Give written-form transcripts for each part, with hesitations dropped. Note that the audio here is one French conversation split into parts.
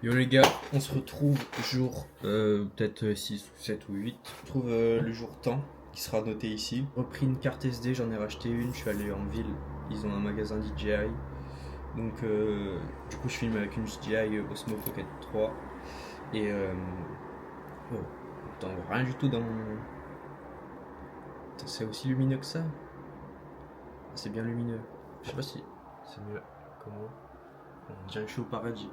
Yo les gars, on se retrouve jour peut-être 6 ou 7 ou 8. On trouve le jour temps qui sera noté ici. Repris une carte SD, j'en ai racheté une, je suis allé en ville, ils ont un magasin DJI. Donc du coup je filme avec une DJI Osmo Pocket 3. Et oh, attends, on voit rien du tout dans mon... Attends, c'est aussi lumineux que ça? C'est bien lumineux. Je sais pas si c'est mieux. Comment? On dirait que je suis au paradis.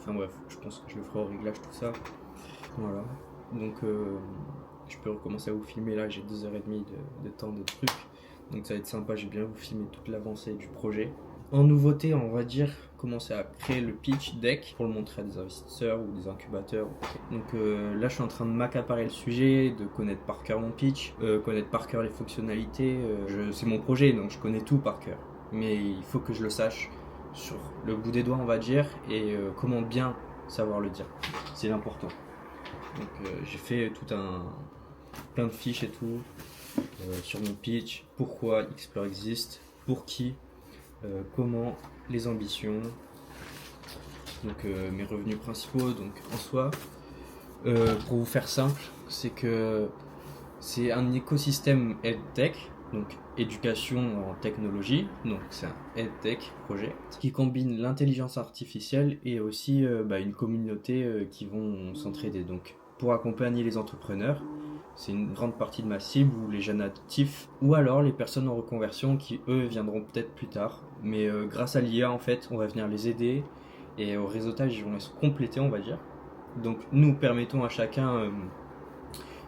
Enfin bref, je pense que je le ferai au réglage tout ça. Voilà. Donc je peux recommencer à vous filmer là, j'ai 2h30 de temps de trucs. Donc ça va être sympa, j'ai bien vous filmer toute l'avancée du projet. En nouveauté, on va dire, commencer à créer le pitch deck pour le montrer à des investisseurs ou des incubateurs. Donc là, je suis en train de m'accaparer le sujet, de connaître par cœur mon pitch, connaître par cœur les fonctionnalités. C'est mon projet, donc je connais tout par cœur. Mais il faut que je le sache sur le bout des doigts, on va dire, et comment bien savoir le dire. C'est l'important. Donc j'ai fait plein de fiches et tout sur mon pitch, pourquoi Explore existe, pour qui, comment, les ambitions, donc mes revenus principaux. Donc en soi, pour vous faire simple, c'est que c'est un écosystème EdTech, donc éducation en technologie, donc c'est un EdTech projet qui combine l'intelligence artificielle et aussi une communauté qui vont s'entraider. Donc pour accompagner les entrepreneurs, c'est une grande partie de ma cible, ou les jeunes actifs, ou alors les personnes en reconversion qui eux viendront peut-être plus tard. Mais grâce à l'IA en fait, on va venir les aider et au réseautage ils vont se compléter, on va dire. Donc nous permettons à chacun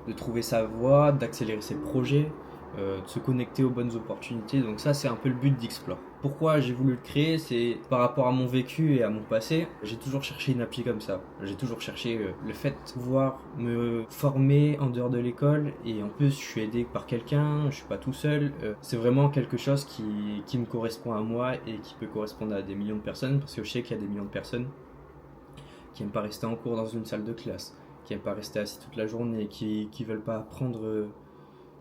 de trouver sa voie, d'accélérer ses projets, de se connecter aux bonnes opportunités. Donc ça, c'est un peu le but d'Explore. Pourquoi j'ai voulu le créer, c'est par rapport à mon vécu et à mon passé. J'ai toujours cherché une appli comme ça. J'ai toujours cherché le fait de pouvoir me former en dehors de l'école, et en plus je suis aidé par quelqu'un, je suis pas tout seul. C'est vraiment quelque chose qui me correspond à moi et qui peut correspondre à des millions de personnes, parce que je sais qu'il y a des millions de personnes qui n'aiment pas rester en cours dans une salle de classe, qui n'aiment pas rester assis toute la journée, qui veulent pas apprendre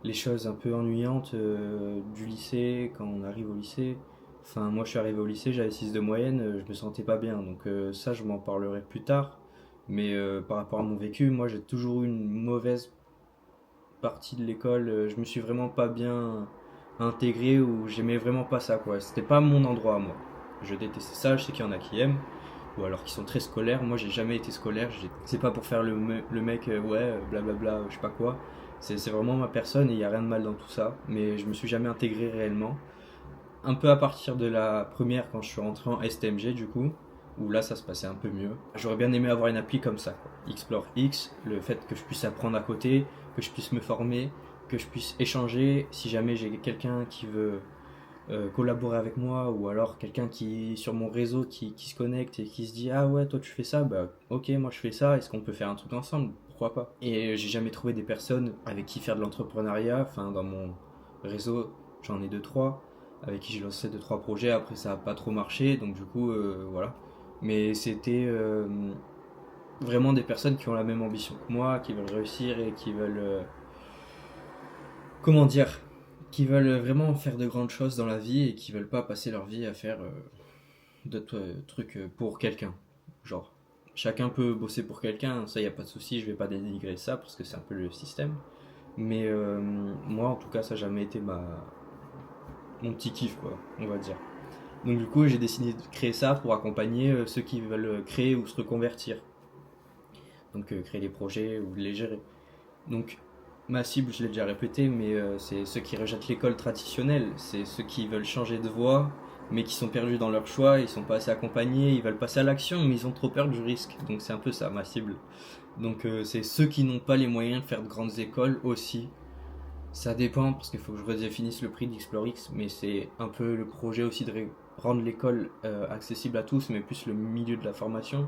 les choses un peu ennuyantes du lycée quand on arrive au lycée. Enfin, moi je suis arrivé au lycée, j'avais 6 de moyenne, je me sentais pas bien. Donc ça, je m'en parlerai plus tard. Mais par rapport à mon vécu, moi j'ai toujours eu une mauvaise partie de l'école. Je me suis vraiment pas bien intégré, ou j'aimais vraiment pas ça, quoi. C'était pas mon endroit à moi. Je détestais ça, je sais qu'il y en a qui aiment, ou alors qui sont très scolaires. Moi, j'ai jamais été scolaire. C'est pas pour faire le mec, ouais, blablabla, je sais pas quoi. C'est vraiment ma personne, et il y a rien de mal dans tout ça. Mais je me suis jamais intégré réellement. Un peu à partir de la première, quand je suis rentré en STMG, du coup, où là, ça se passait un peu mieux. J'aurais bien aimé avoir une appli comme ça, quoi. Explore X, le fait que je puisse apprendre à côté, que je puisse me former, que je puisse échanger. Si jamais j'ai quelqu'un qui veut collaborer avec moi, ou alors quelqu'un qui sur mon réseau qui se connecte et qui se dit ah ouais, toi tu fais ça, bah ok, moi je fais ça, est-ce qu'on peut faire un truc ensemble, pourquoi pas. Et j'ai jamais trouvé des personnes avec qui faire de l'entrepreneuriat. Enfin, dans mon réseau, j'en ai deux trois avec qui j'ai lancé deux trois projets. Après ça a pas trop marché, donc du coup voilà. Mais c'était vraiment des personnes qui ont la même ambition que moi, qui veulent réussir et qui veulent comment dire, qui veulent vraiment faire de grandes choses dans la vie, et qui veulent pas passer leur vie à faire d'autres trucs pour quelqu'un. Genre, chacun peut bosser pour quelqu'un, ça y a pas de souci, je vais pas dénigrer ça parce que c'est un peu le système. Mais moi, en tout cas, ça n'a jamais été mon petit kiff, quoi, on va dire. Donc du coup, j'ai décidé de créer ça pour accompagner ceux qui veulent créer ou se reconvertir. Donc créer des projets ou les gérer. Donc ma cible, je l'ai déjà répété, mais c'est ceux qui rejettent l'école traditionnelle. C'est ceux qui veulent changer de voie, mais qui sont perdus dans leur choix, ils sont pas assez accompagnés, ils veulent passer à l'action, mais ils ont trop peur du risque. Donc c'est un peu ça, ma cible. Donc c'est ceux qui n'ont pas les moyens de faire de grandes écoles aussi. Ça dépend, parce qu'il faut que je redéfinisse le prix d'ExploreX, mais c'est un peu le projet aussi de rendre l'école accessible à tous, mais plus le milieu de la formation.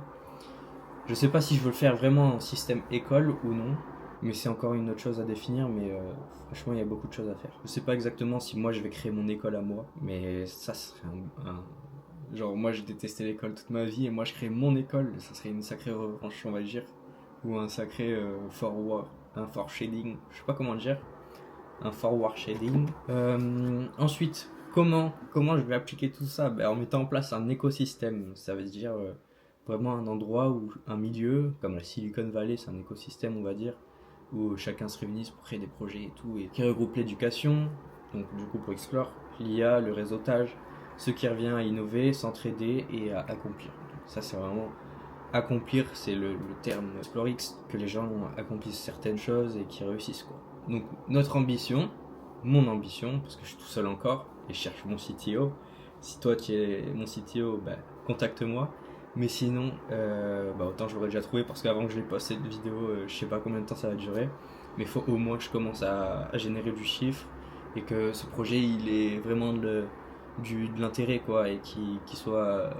Je sais pas si je veux le faire vraiment en système école ou non, mais c'est encore une autre chose à définir. Mais franchement, il y a beaucoup de choses à faire. Je sais pas exactement si moi je vais créer mon école à moi, mais ça serait genre, moi j'ai détesté l'école toute ma vie, et moi je crée mon école, ça serait une sacrée revanche, on va dire. Ou un sacré forward, un for shading, je sais pas comment dire, un forward shading. Ensuite, comment je vais appliquer tout ça? En mettant en place un écosystème. Ça veut dire vraiment un endroit où un milieu, comme la Silicon Valley, c'est un écosystème, on va dire, où chacun se réunisse pour créer des projets et tout, et qui regroupe l'éducation, donc du coup pour Explore, l'IA, le réseautage, ce qui revient à innover, s'entraider et à accomplir. Donc ça c'est vraiment accomplir, c'est le terme ExploreX, que les gens accomplissent certaines choses et qui réussissent quoi. Donc notre ambition, mon ambition, parce que je suis tout seul encore et je cherche mon CTO. Si toi tu es mon CTO, bah, contacte-moi. Mais sinon, bah, autant je l'aurais déjà trouvé parce qu'avant que je l'ai posté cette vidéo, je sais pas combien de temps ça va durer. Mais il faut au moins que je commence à générer du chiffre et que ce projet il ait vraiment de l'intérêt quoi et qui soit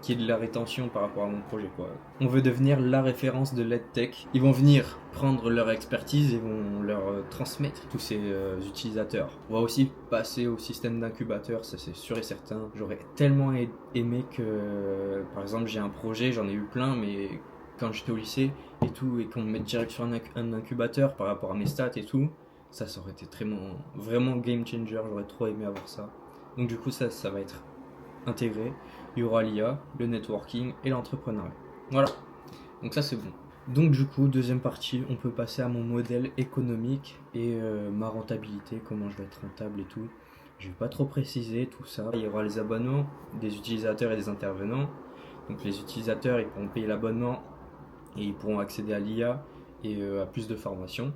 qui ait de la rétention par rapport à mon projet quoi. On veut devenir la référence de l'EdTech. Ils vont venir prendre leur expertise et vont leur transmettre tous ces utilisateurs. On va aussi passer au système d'incubateur, ça c'est sûr et certain. J'aurais tellement aimé que, par exemple, j'ai un projet, j'en ai eu plein, mais quand j'étais au lycée et tout, et qu'on me mette direct sur un incubateur par rapport à mes stats et tout, ça aurait été vraiment game changer. J'aurais trop aimé avoir ça. Donc du coup, ça va être intégré. Il y aura l'IA, le networking et l'entrepreneuriat. Voilà, donc ça c'est bon. Donc du coup, deuxième partie, on peut passer à mon modèle économique et ma rentabilité, comment je vais être rentable et tout. Je vais pas trop préciser tout ça. Il y aura les abonnements des utilisateurs et des intervenants. Donc les utilisateurs, ils pourront payer l'abonnement et ils pourront accéder à l'IA et à plus de formations.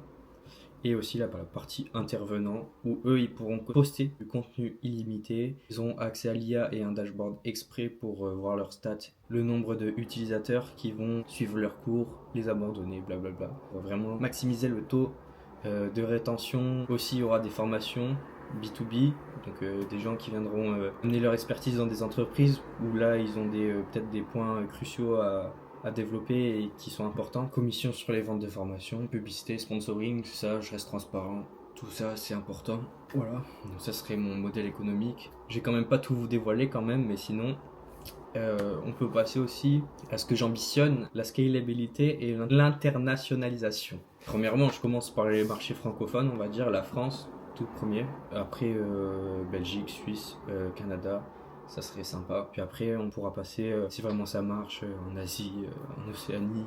Et aussi la partie intervenants où eux ils pourront poster du contenu illimité. Ils ont accès à l'IA et un dashboard exprès pour voir leurs stats, le nombre d'utilisateurs qui vont suivre leurs cours, les abandonner, blablabla. On va vraiment maximiser le taux de rétention. Aussi il y aura des formations B2B, donc des gens qui viendront amener leur expertise dans des entreprises où là ils ont peut-être des points cruciaux à développer et qui sont importants. Commission sur les ventes de formation, publicité, sponsoring, tout ça, je reste transparent. Tout ça, c'est important. Voilà, donc ça serait mon modèle économique. J'ai quand même pas tout vous dévoilé quand même, mais sinon, on peut passer aussi à ce que j'ambitionne, la scalabilité et l'internationalisation. Premièrement, je commence par les marchés francophones, on va dire, la France, tout premier. Après, Belgique, Suisse, Canada, ça serait sympa. Puis après, on pourra passer, si vraiment ça marche, en Asie, en Océanie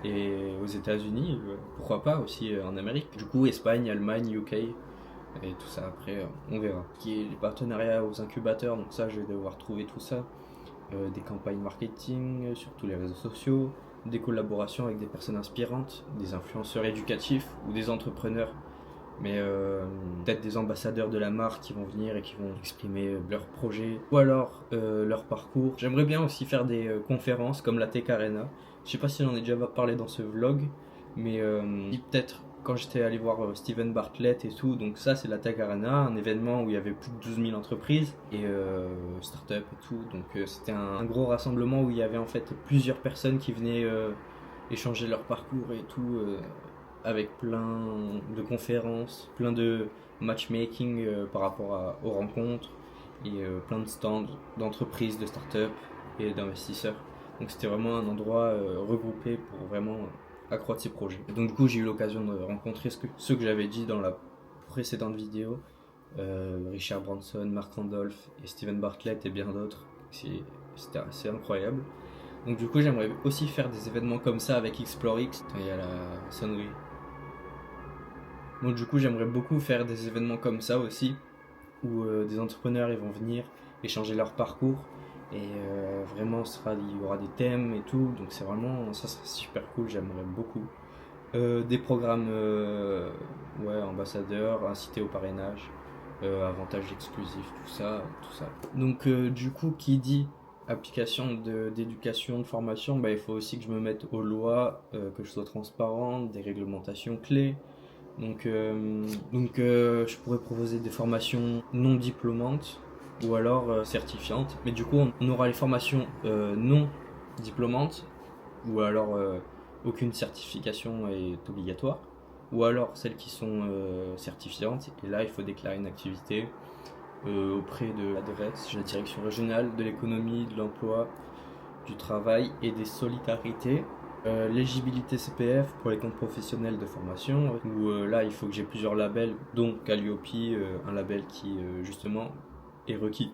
et aux États-Unis, pourquoi pas aussi en Amérique. Du coup, Espagne, Allemagne, UK et tout ça après, on verra. Qui est les partenariats aux incubateurs, donc ça, je vais devoir trouver tout ça. Des campagnes marketing sur tous les réseaux sociaux, des collaborations avec des personnes inspirantes, des influenceurs éducatifs ou des entrepreneurs mais peut-être des ambassadeurs de la marque qui vont venir et qui vont exprimer leurs projets ou alors leur parcours. J'aimerais bien aussi faire des conférences comme la Tech Arena. Je sais pas si j'en ai déjà parlé dans ce vlog, mais peut-être quand j'étais allé voir Steven Bartlett et tout, donc ça c'est la Tech Arena, un événement où il y avait plus de 12 000 entreprises et startups et tout, donc c'était un gros rassemblement où il y avait en fait plusieurs personnes qui venaient échanger leur parcours et tout avec plein de conférences, plein de matchmaking par rapport aux rencontres et plein de stands d'entreprises, de startups et d'investisseurs. Donc c'était vraiment un endroit regroupé pour vraiment accroître ses projets. Et donc du coup j'ai eu l'occasion de rencontrer ceux que j'avais dit dans la précédente vidéo, Richard Branson, Mark Randolph et Steven Bartlett et bien d'autres. C'était assez incroyable. Donc du coup j'aimerais aussi faire des événements comme ça avec ExploreX. Il y a la sonnerie. Donc du coup j'aimerais beaucoup faire des événements comme ça aussi, où des entrepreneurs ils vont venir échanger leur parcours et vraiment il y aura des thèmes et tout, donc c'est vraiment, ça serait super cool, j'aimerais beaucoup. Des programmes ambassadeurs, incités au parrainage, avantages exclusifs, tout ça. Donc du coup qui dit application d'éducation, de formation, bah, il faut aussi que je me mette aux lois, que je sois transparent, des réglementations clés. Donc je pourrais proposer des formations non diplômantes ou alors certifiantes. Mais du coup, on aura les formations non diplômantes ou alors aucune certification est obligatoire. Ou alors celles qui sont certifiantes. Et là, il faut déclarer une activité auprès de la DRECS, la Direction régionale de l'économie, de l'emploi, du travail et des solidarités. L'éligibilité CPF pour les comptes professionnels de formation, où là il faut que j'ai plusieurs labels, dont Calliope, un label qui justement est requis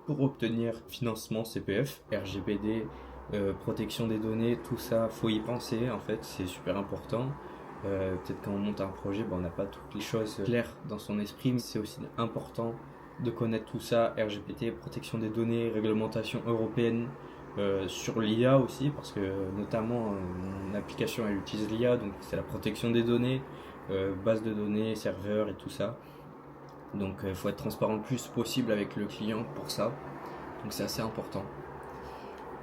pour obtenir financement CPF, RGPD, protection des données, tout ça, faut y penser en fait, c'est super important. Peut-être quand on monte un projet, on n'a pas toutes les choses claires dans son esprit, mais c'est aussi important de connaître tout ça, RGPD, protection des données, réglementation européenne, sur l'IA aussi, parce que notamment mon application elle utilise l'IA, donc c'est la protection des données, base de données, serveurs et tout ça. Donc il faut être transparent le plus possible avec le client pour ça, donc c'est assez important.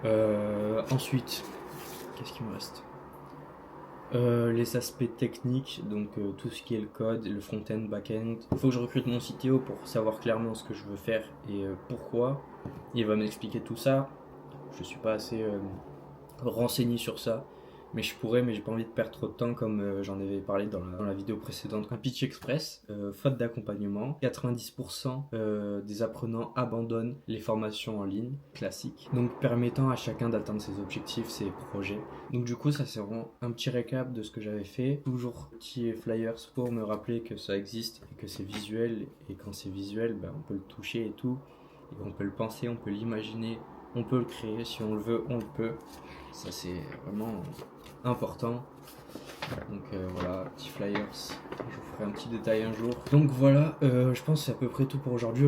Ensuite, qu'est-ce qu'il me reste? Les aspects techniques, donc tout ce qui est le code, le front-end, back-end. Il faut que je recrute mon CTO pour savoir clairement ce que je veux faire et pourquoi. Il va m'expliquer tout ça. Je suis pas assez renseigné sur ça, mais je pourrais, mais j'ai pas envie de perdre trop de temps comme j'en avais parlé dans la vidéo précédente. Un pitch express, faute d'accompagnement, 90% des apprenants abandonnent les formations en ligne classiques, donc permettant à chacun d'atteindre ses objectifs, ses projets. Donc du coup ça c'est vraiment un petit récap de ce que j'avais fait, toujours petit flyers pour me rappeler que ça existe et que c'est visuel, et quand c'est visuel on peut le toucher et tout, et on peut le penser, on peut l'imaginer, on peut le créer, si on le veut, on le peut. Ça c'est vraiment important. Donc voilà, petit flyers, je vous ferai un petit détail un jour. Donc voilà, je pense que c'est à peu près tout pour aujourd'hui.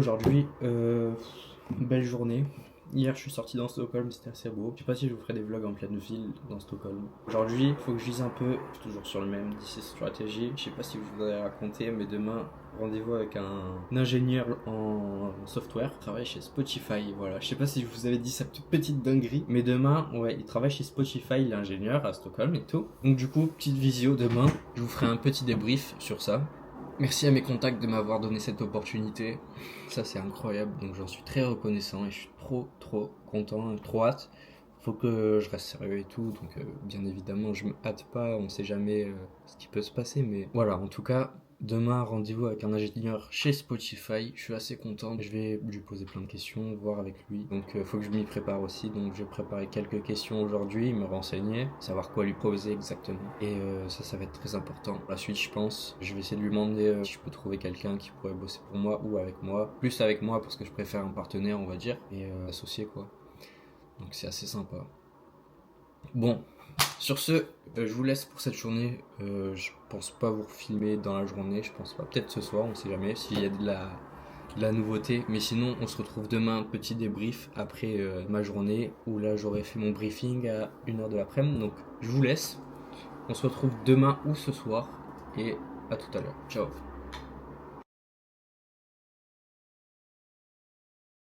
Belle journée. Hier je suis sorti dans Stockholm, c'était assez beau. Je sais pas si je vous ferai des vlogs en pleine ville dans Stockholm. Aujourd'hui, il faut que je lise un peu, je suis toujours sur le même, This is Strategy. Je sais pas si je vous ai raconté, mais demain, rendez-vous avec un ingénieur en software. Il travaille chez Spotify, voilà. Je sais pas si je vous avais dit sa petite dinguerie, mais demain, ouais, il travaille chez Spotify, l'ingénieur à Stockholm et tout. Donc du coup, petite visio demain, je vous ferai un petit débrief sur ça. Merci à mes contacts de m'avoir donné cette opportunité. Ça c'est incroyable, donc j'en suis très reconnaissant et je suis trop content, trop hâte. Faut que je reste sérieux et tout, donc bien évidemment je me hâte pas, on sait jamais ce qui peut se passer, mais voilà, en tout cas, demain rendez-vous avec un ingénieur chez Spotify, je suis assez content, je vais lui poser plein de questions, voir avec lui, donc faut que je m'y prépare aussi, donc je vais préparer quelques questions aujourd'hui, me renseigner, savoir quoi lui poser exactement, et ça va être très important. La suite je pense, je vais essayer de lui demander si je peux trouver quelqu'un qui pourrait bosser pour moi ou avec moi, plus avec moi parce que je préfère un partenaire on va dire, et associé quoi. Donc c'est assez sympa. Bon, sur ce, je vous laisse pour cette journée. Je pense pas vous filmer dans la journée, je pense pas. Peut-être ce soir, on sait jamais s'il y a de la nouveauté. Mais sinon, on se retrouve demain, petit débrief après ma journée où là j'aurai fait mon briefing à 1h de l'après-midi. Donc je vous laisse. On se retrouve demain ou ce soir et à tout à l'heure. Ciao.